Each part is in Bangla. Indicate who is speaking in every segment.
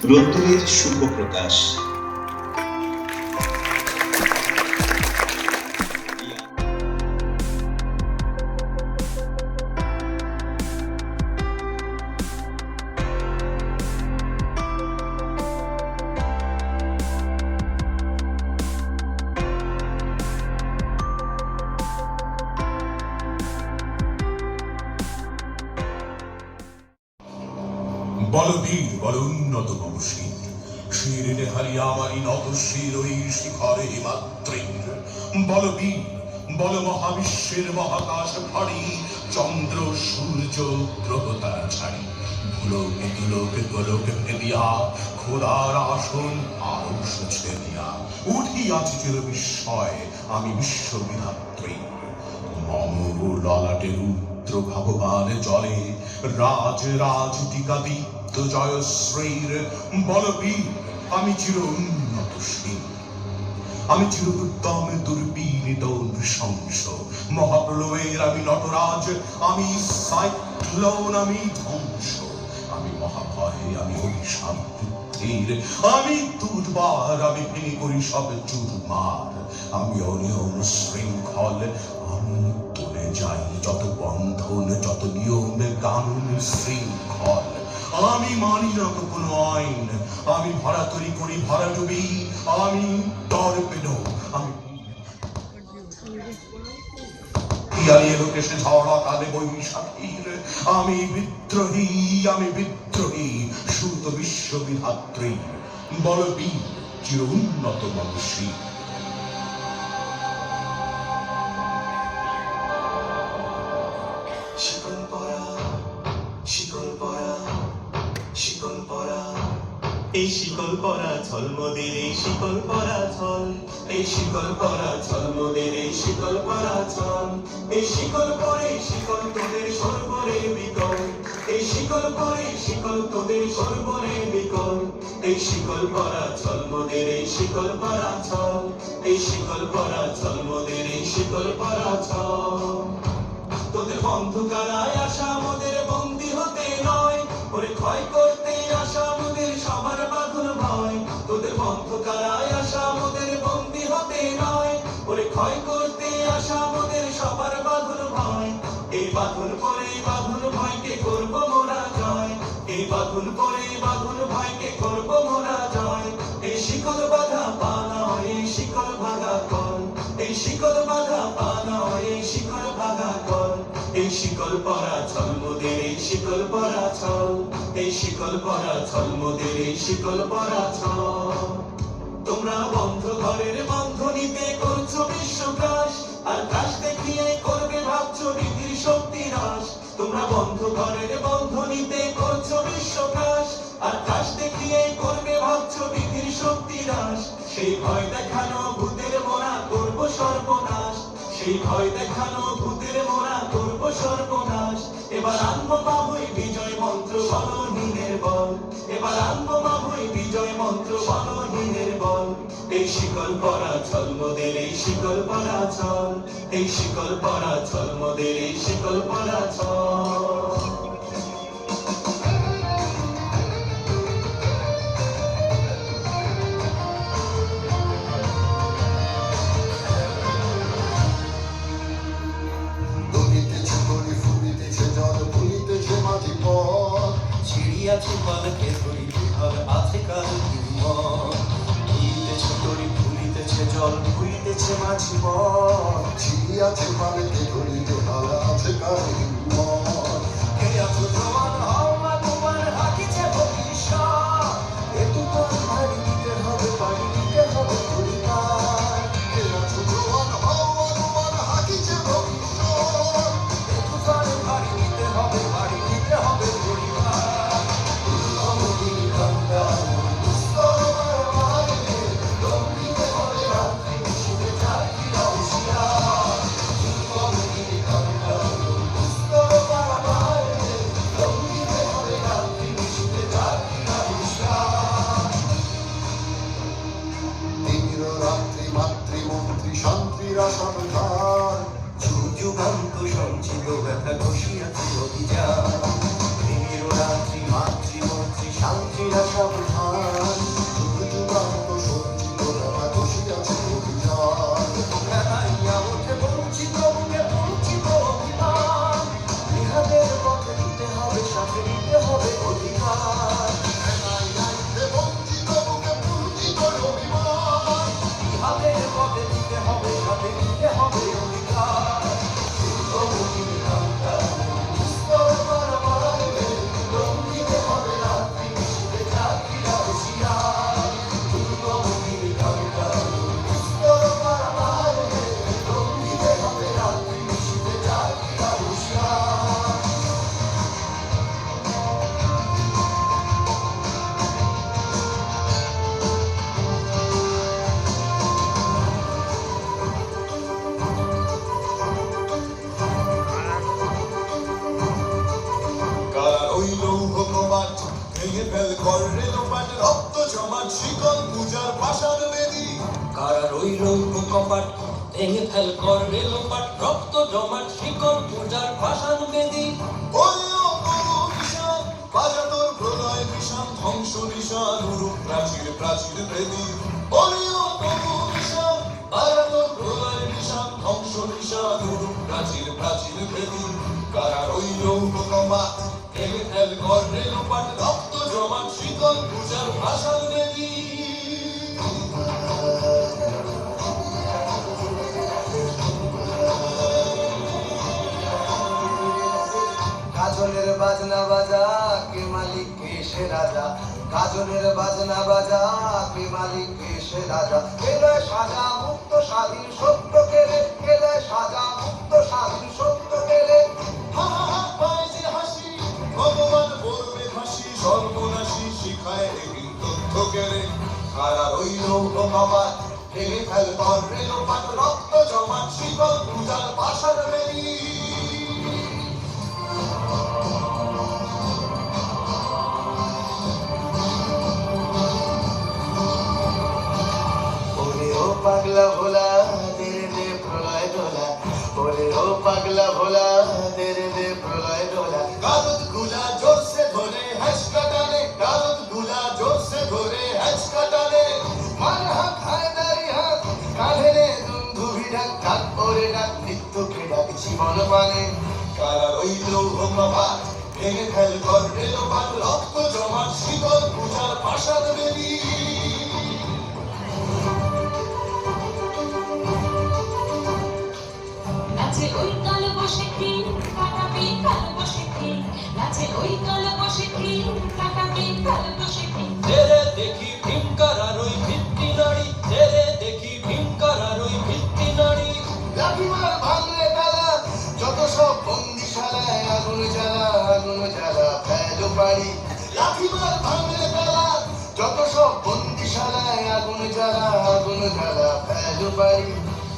Speaker 1: রোদ্দুরের শুভ প্রকাশ।
Speaker 2: বল বীর বল উন্নত মমশীর শিরিনে হারিয়া আমারি নত শির ওই শিখরে হিমাদ্রির। বল বীর বল মহাবিশ্বের মহাকাশ ফাড়ি চন্দ্র সূর্য গ্রহ তারা ছাড়ি ভুলোকে তুলোকে গোলোকে ফেলিয়া খোদার আসন আরশ ছেদিয়া উঠিয়াছি চির বিস্ময় আমি বিশ্ববিধাত্রী। মম ললাটে রুদ্র ভগবান জলে রাজ রাজ টিকা দীপ্ত জয়শ্রীর। বল বীর আমি চির উন্নত শির, আমি চির উত্তম দুর্বিনীত নৃশংস মহাপ্রলয়ের আমি নটরাজ, আমি সাইক্লোন, আমি ধ্বংস, আমি মহাভয়ে, আমি অভিশাপ বুদ্ধির, আমি দুর্বার, আমি ভেঙে করি সব চুরমার, আমি অনিয়ম শৃঙ্খল, আমি তুলে যাই যত বন্ধন যত নিয়ম কানুন শৃঙ্খল। আমি মানি না কোনো আইন, আমি ভরাতরি করি ভরাডুবি, আমি টর্পেডো, আমি ঝড়া কালে বৈশাখীর, আমি বিদ্রোহী, আমি বিদ্রোহী সুত বিশ্ববিধাত্রী। বল বীর চির উন্নত মনসী।
Speaker 3: শিকল পরা, শিকল পরা, শিকল পরা, এই শিকল পরা ঝলমদের এই শিকল পরা ঝল, এই শিকল পরা ঝলমদের এই শিকল পরা ঝল, এই শিকল পরে শিকল তোদের সর্বরে বিকল, এই শিকল পরে শিকল তোদের সর্বরে বিকল, এই শিকল পরা ঝলমদের এই শিকল পরা ঝল, এই শিকল পরা ঝলমদের এই শিকল পরা ঝল। তোদের বন্ধুকারায় আসা আমাদের বন্দী হতে নয়, ওরে ক্ষয় করতে আসা আমাদের সবার বাঁধন ভয়। তোদের বন্ধুকারায় আসা আমাদের বন্দী হতে নয়, ওরে ক্ষয় করতে আসা আমাদের সবার বাঁধন ভয়। এই বাঁধন পরে বাঁধন ভয়কে করব মোরা জয়, এই বাঁধন পরে বাঁধন ভয়কে করব মোরা জয়। এই শিকল বাঁধা পা নয়, এই শিকল ভাঙা কল, এই শিকল বাঁধা পা নয়, এই শিকল ভাঙা কল, এই শিকল পরা ঝলমদের এই শিকল পরা ছল, এই শিকল পরা ঝলমদের এই শিকল পরা ছল। তোমরা বন্ধ ঘরের বন্ধনীতে করছো বিশ্বগ্রাস, আর গ্রাস দেখিয়ে করবে ভাবছো বিধির শক্তি হ্রাস। তোমরা বন্ধ ঘরের বন্ধনীতে করছো বিশ্বগ্রাস, আর গ্রাস দেখিয়ে করবে ভাবছো বিধির শক্তি হ্রাস। সেই ভয় দেখানো ভূতের মোরা করবো সর্বনাশ, সেই ভয় দেখানো ভূতের মোরা করবো সর্বনাশ। এবার আনবো বাবুই বিজয় মন্ত্র বলহীনের বল, এবার আনবো বাবুই বিজয় মন্ত্র বলহীনের বল। এই শিকল পরা ঝলমদের এই শিকল পরা ছল, এই শিকল পরা ঝলমদের এই শিকল পরা ছল।
Speaker 4: আছে পালকে ধরিতে হবে আছে কাল হিম্মত, ধুইতেছে তরি ভুলিতেছে জল ভুইতেছে মাঝি বল,
Speaker 5: ছিড়িয়াছে পালকে ধরিতে হবে আছে কাল হিম্মত।
Speaker 4: কে আছো জওয়ান হও না তোমার হাকিছে ভবিষ্যৎ, এতু তোর বাড়ি দিতে হবে বাড়ি দিতে হবে পরিবার।
Speaker 5: কে আছো জওয়ান হও না তোমার হাকিছে ভবিষ্যৎ,
Speaker 4: এতু তোর বাড়ি দিতে হবে বাড়ি দিতে হবে পরিবার। যুগান্ত সঞ্চিত ব্যথা ঘষিয়াছে অভিযান, রাত্রি মাতৃমন্ত্রী শান্তিরা সাবধান।
Speaker 2: ভাষার বেদী
Speaker 3: কারা রইল কপাট ভেঙে ফেল কর রেলোপাট রক্ত জমাট শিকল পূজার ভাষার বেদী
Speaker 2: ওরিও তরু নিশান বাজা তোর প্রলয় নিশান ধ্বংস নিশান উরুপ প্রাচীর প্রাচীর বেদী ওরিও তরু নিশান বাজা তোর প্রলয় নিশান ধ্বংস নিশান উরুপ প্রাচীর প্রাচীর বেদী কারা রইল কপাট ভেঙে ফেল কর রেলোপাট রক্ত জমাট শিকল পূজার ভাষার বেদী
Speaker 4: গাজনের বাজনা বাজা কে মালিক কে সে রাজা গাজনের বাজনা বাজা কে মালিক কে সে রাজা কেলায় সাজা মুক্ত স্বাধীন সত্য কেলে কেলায় সাজা মুক্ত স্বাধীন সত্য কেলে
Speaker 2: হা হা হা পায় যে হাসি ভগবান বলবে ভাসি সর্বনাশী শিখায় এদিন তথ্য কেড়ে কারা রইল কপাট ভেঙে ফেল কর রেলোপাট রক্ত জমাট শিকল পূজার ভাষার বেদী
Speaker 4: ওরে ও পাগলা ভোলা তেরে দে প্রলয় ডোলা ওরে ও পাগলা ভোলা তেরে দে প্রলয় ডোলা
Speaker 2: গালত গুলা জোরসে ধরে হ্যাচকা টানে গালত গুলা জোরসে ধরে হ্যাচকা টানে
Speaker 4: মান হাত হায় দাড়ি হাত কাঁধে রে দুন্ধুভি ডাক ডাক ওরে ডাক মৃত্যুকে ডাক জীবন পানে
Speaker 2: কারা রইল কপাট ভেঙে ফেল কর রেলোপাট রক্ত জমাট শিকল পূজার ভাষার বেদী
Speaker 6: নাচে ওই কাল বসে কি কাটাবে কাল বসে কি নাচে ওই কাল বসে কি কাটাবে কাল বসে কি
Speaker 3: তেরে দেখি ভীমকার আর ওই ভিত্তি নারী তেরে দেখি ভীমকার আর ওই ভিত্তি নারী
Speaker 4: লাঠিমার ভাঙলে তালা যত সব বন্দিশালায় আগুন জ্বালা ফেলো পারি লাঠিমার ভাঙলে তালা যত সব বন্দিশালায় আগুন জ্বালা ফেলো পারি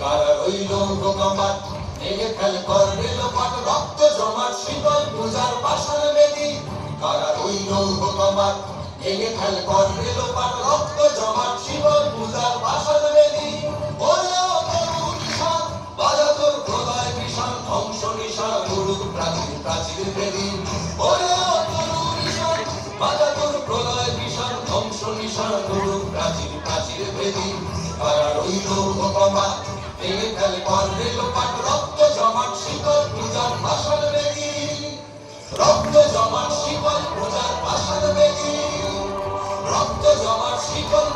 Speaker 2: কারা রইল কপাট ভেঙে ফেল কর রেলোপাট রক্ত জমাট শিকল পূজার ভাষার বেদী কারা রইল কপাট ভেঙে ফেল কর রেলোপাট রক্ত জমাট শিকল পূজার ভাষার বেদী ওরে ও তরু নিশান বাজা তোর প্রলয় নিশান ধ্বংস নিশান উরুপ প্রাচীর প্রাচীর বেদী ওরে ও তরু নিশান বাজা তোর প্রলয় নিশান ধ্বংস নিশান উরুপ প্রাচীর প্রাচীর বেদী কারা রইল কপাট ভেঙে ফেল কর রেলোপাট রক্ত জমাট শিকল পূজার ভাষার বেদী রক্ত জমাট শিকল পূজার ভাষার বেদী রক্ত জমাট শিকল